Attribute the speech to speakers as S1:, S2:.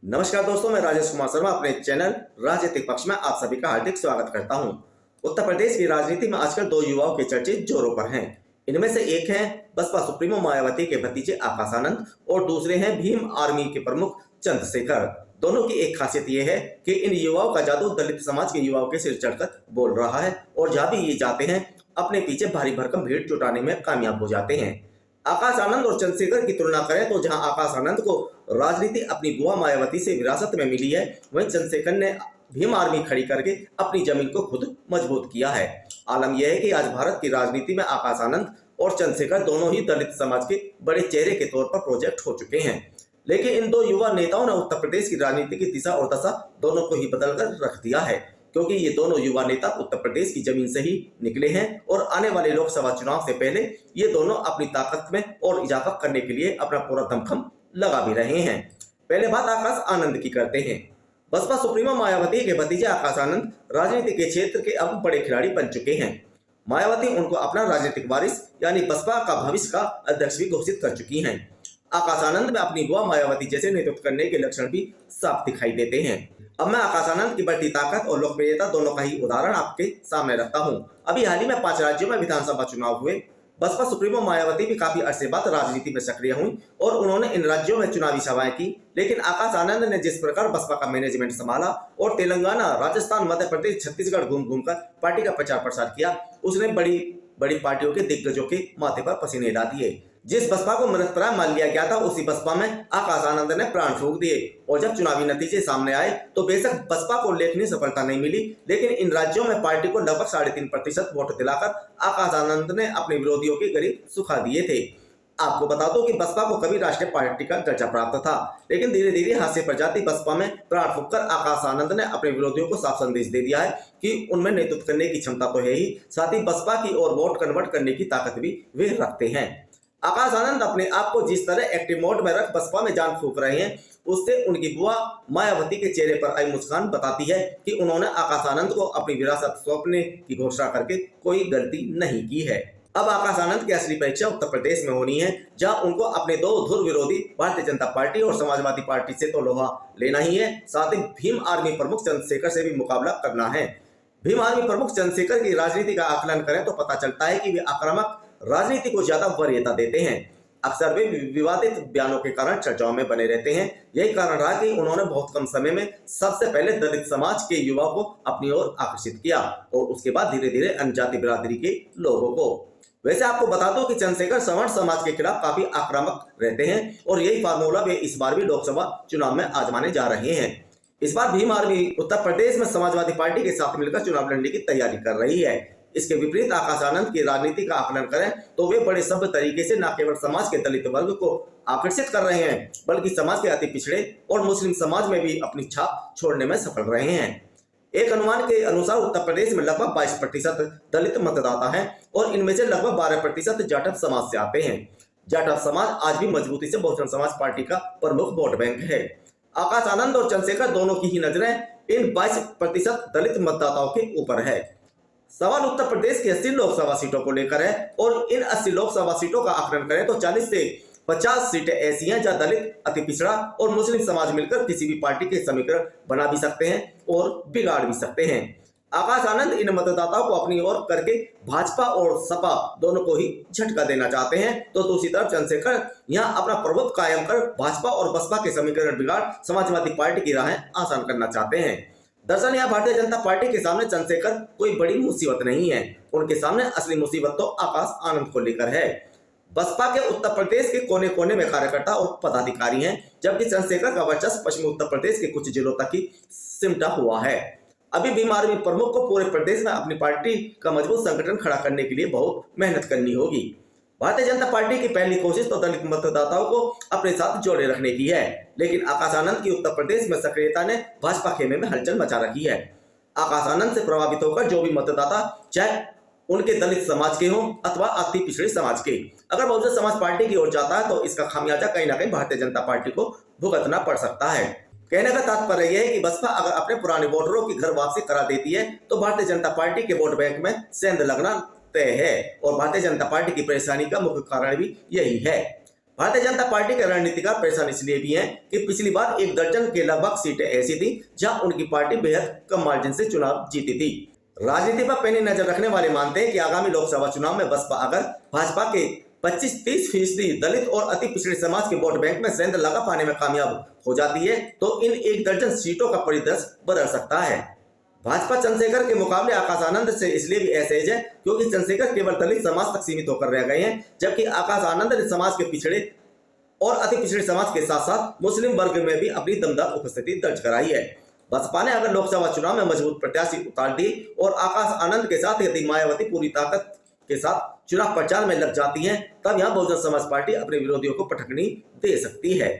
S1: नमस्कार दोस्तों, मैं राजेश कुमार शर्मा अपने चैनल राजनीतिक पक्ष में आप सभी का हार्दिक स्वागत करता हूं। उत्तर प्रदेश की राजनीति में आजकल दो युवाओं के चर्चे जोरों पर हैं। इनमें से एक हैं बसपा सुप्रीमो मायावती के भतीजे आकाश आनंद और दूसरे हैं भीम आर्मी के प्रमुख चंद्रशेखर। दोनों की एक खासियत यह है कि इन युवाओं का जादू दलित समाज के युवाओं के सिर चढ़कर बोल रहा है और जहां भी ये जाते हैं अपने पीछे भारी भरकम भीड़ जुटाने में कामयाब हो जाते हैं। आकाश आनंद और चंद्रशेखर की तुलना करें तो जहां आकाश आनंद को राजनीति अपनी बुआ मायावती से विरासत में मिली है, वहीं चंद्रशेखर ने भीम आर्मी खड़ी करके अपनी जमीन को खुद मजबूत किया है। आलम यह है कि आज भारत की राजनीति में आकाश आनंद और चंद्रशेखर दोनों ही दलित समाज के बड़े चेहरे के तौर पर प्रोजेक्ट हो चुके हैं। लेकिन इन दो युवा नेताओं ने उत्तर प्रदेश की राजनीति की दिशा और दशा दोनों को ही बदल कर रख दिया है, क्योंकि ये दोनों युवा नेता उत्तर प्रदेश की जमीन से ही निकले हैं और आने वाले लोकसभा चुनाव से पहले ये दोनों अपनी ताकत में और इजाफा करने के लिए अपना पूरा दमखम लगा भी रहे हैं। पहले बात आकाश आनंद की करते हैं। बसपा सुप्रीमो मायावती के भतीजे आकाश आनंद राजनीति के क्षेत्र के अब बड़े खिलाड़ी बन चुके हैं। मायावती उनको अपना राजनीतिक वारिस यानी बसपा का भविष्य का अध्यक्ष भी घोषित कर चुकी हैं। आकाश आनंद में अपनी बुआ मायावती जैसे नेतृत्व करने के लक्षण भी साफ दिखाई देते हैं। अब मैं आकाश आनंद की बढ़ती ताकत और लोकप्रियता दोनों का ही उदाहरण आपके सामने रखता हूं। अभी हाल ही में 5 राज्यों में विधानसभा चुनाव हुए। बसपा सुप्रीमो मायावती भी काफी अरसे बाद राजनीति में सक्रिय हुई और उन्होंने इन राज्यों में चुनावी सभाएं की। लेकिन आकाश आनंद ने जिस प्रकार बसपा का मैनेजमेंट संभाला और तेलंगाना, राजस्थान, मध्य प्रदेश, छत्तीसगढ़ घूम घूम कर पार्टी का प्रचार प्रसार किया, उसने बड़ी बड़ी पार्टियों के दिग्गजों के माथे पर पसीने ला दिए। जिस बसपा को मृतप्राय मान लिया गया था, उसी बसपा में आकाश आनंद ने प्राण फूंक दिए और जब चुनावी नतीजे सामने आए तो बेशक बसपा को उल्लेखनीय सफलता नहीं मिली, लेकिन इन राज्यों में पार्टी को लगभग 3.5% वोट दिलाकर आकाश आनंद ने अपने विरोधियों के करीब सुखा दिए थे। आपको बता दो कि बसपा को कभी राष्ट्रीय पार्टी का दर्जा प्राप्त था, लेकिन धीरे धीरे हाथ से प्रजाति बसपा में प्राण फूंककर आकाश आनंद ने अपने विरोधियों को साफ संदेश दे दिया है कि उनमें नेतृत्व करने की क्षमता तो है ही, साथ ही बसपा की ओर वोट कन्वर्ट करने की ताकत भी वे रखते हैं। आकाश आनंद अपने आप को जिस तरह एक्टिव मोड में रख बसपा में जान फूंक रहे हैं, उससे उनकी बुआ मायावती के चेहरे पर आई मुस्कान बताती है कि उन्होंने आकाश आनंद को अपनी विरासत सौंपने की घोषणा करके कोई गलती नहीं की है। अब आकाश आनंद की असली परीक्षा उत्तर प्रदेश में होनी है, जहां उनको अपने दो धुर विरोधी भारतीय जनता पार्टी और समाजवादी पार्टी से तो लोहा लेना ही है, साथ ही भीम आर्मी प्रमुख चंद्रशेखर से भी मुकाबला करना है। भीम आर्मी प्रमुख चंद्रशेखर की राजनीति का आकलन करें तो पता चलता है कि वे आक्रामक राजनीति को ज्यादा वरीयता देते हैं। अक्सर वे विवादित बयानों के कारण चर्चाओं में बने रहते हैं। यही कारण रहा कि उन्होंने बहुत कम समय में सबसे पहले दलित समाज के युवाओं को अपनी ओर आकर्षित किया और उसके बाद धीरे धीरे अन्य जाति बिरादरी के लोगों को। वैसे आपको बता दो कि चंद्रशेखर सवर्ण समाज के खिलाफ काफी आक्रामक रहते हैं और यही फार्मूला वे इस बार भी लोकसभा चुनाव में आजमाने जा रहे हैं। इस बार भीम आर्मी उत्तर प्रदेश में समाजवादी पार्टी के साथ मिलकर चुनाव लड़ने की तैयारी कर रही है। इसके विपरीत आकाश आनंद की राजनीति का आकलन करें तो वे बड़े सभ्य तरीके से न केवल समाज के दलित वर्ग को आकर्षित कर रहे हैं, बल्कि समाज के अति पिछड़े और मुस्लिम समाज में भी अपनी छाप छोड़ने में सफल रहे हैं। एक अनुमान के अनुसार उत्तर प्रदेश में लगभग 22% दलित मतदाता हैं और इनमें से लगभग 12% जाटव समाज से आते हैं। जाटव समाज आज भी मजबूती से बहुजन समाज पार्टी का प्रमुख वोट बैंक है। आकाश आनंद और चंद्रशेखर दोनों की ही नजरें इन 22% दलित मतदाताओं के ऊपर है। सवाल उत्तर प्रदेश की 80 लोकसभा सीटों को लेकर है और इन 80 लोकसभा सीटों का आकलन करें तो 40 से 50 सीटें ऐसी हैं जहां दलित, अति पिछड़ा और मुस्लिम समाज मिलकर किसी भी पार्टी के समीकरण बना भी सकते हैं और बिगाड़ भी सकते हैं। आकाश आनंद इन मतदाताओं को अपनी ओर करके भाजपा और सपा दोनों को ही झटका देना चाहते हैं, तो दूसरी तरफ चंद्रशेखर यहां अपना प्रभुत्व कायम कर भाजपा और बसपा के समीकरण बिगाड़ समाजवादी पार्टी की राहें आसान करना चाहते हैं। दरअसल यहाँ भारतीय जनता पार्टी के सामने चंद्रशेखर कोई बड़ी मुसीबत नहीं है, उनके सामने असली मुसीबत तो आकाश आनंद को लेकर है। बसपा के उत्तर प्रदेश के कोने कोने में कार्यकर्ता और पदाधिकारी हैं, जबकि चंद्रशेखर का वर्चस्व पश्चिमी उत्तर प्रदेश के कुछ जिलों तक ही सिमटा हुआ है। अभी भीम आर्मी प्रमुख को पूरे प्रदेश में अपनी पार्टी का मजबूत संगठन खड़ा करने के लिए बहुत मेहनत करनी होगी। भारतीय जनता पार्टी की पहली कोशिश तो दलित मतदाताओं को अपने साथ जोड़े रखने की है, लेकिन आकाश आनंद की उत्तर प्रदेश में सक्रियता ने भाजपा खेमे में हलचल मचा रखी है। आकाश आनंद से प्रभावित होकर जो भी मतदाता, चाहे उनके दलित समाज के हों अथवा अति पिछड़े समाज के, अगर बहुजन समाज पार्टी की ओर जाता है तो इसका खामियाजा कहीं ना कहीं भारतीय जनता पार्टी को भुगतना पड़ सकता है। कहने का तात्पर्य यह है कि बसपा अगर अपने पुराने वोटरों की घर वापसी करा देती है तो भारतीय जनता पार्टी के वोट बैंक में सेंध लगना तय है और भारतीय जनता पार्टी की परेशानी का मुख्य कारण भी यही है। भारतीय जनता पार्टी के रणनीतिकार परेशान इसलिए भी हैं कि पिछली बार 1 दर्जन के लगभग सीटें ऐसी थी जहां उनकी पार्टी बेहद कम मार्जिन से चुनाव जीती थी। राजनीति पर पैनी नजर रखने वाले मानते हैं कि आगामी लोकसभा चुनाव में बसपा अगर भाजपा के 25-30% दलित और अति पिछड़े समाज के वोट बैंक में सेंध लगा पाने में कामयाब हो जाती है तो इन 1 दर्जन सीटों का परिदृश्य बदल सकता है। भाजपा चंद्रशेखर के मुकाबले आकाश आनंद से इसलिए भी असहज है क्योंकि चंद्रशेखर केवल दलित समाज तक सीमित होकर रह गए हैं, जबकि आकाश आनंद ने समाज के पिछड़े और अति पिछड़े समाज के साथ साथ मुस्लिम वर्ग में भी अपनी दमदार उपस्थिति दर्ज कराई है। बसपा ने अगर लोकसभा चुनाव में मजबूत प्रत्याशी उतार दिए और आकाश आनंद के साथ यदि मायावती पूरी ताकत के साथ चुनाव प्रचार में लग जाती हैं, तब यहां बहुजन समाज पार्टी अपने विरोधियों को पटखनी दे सकती है।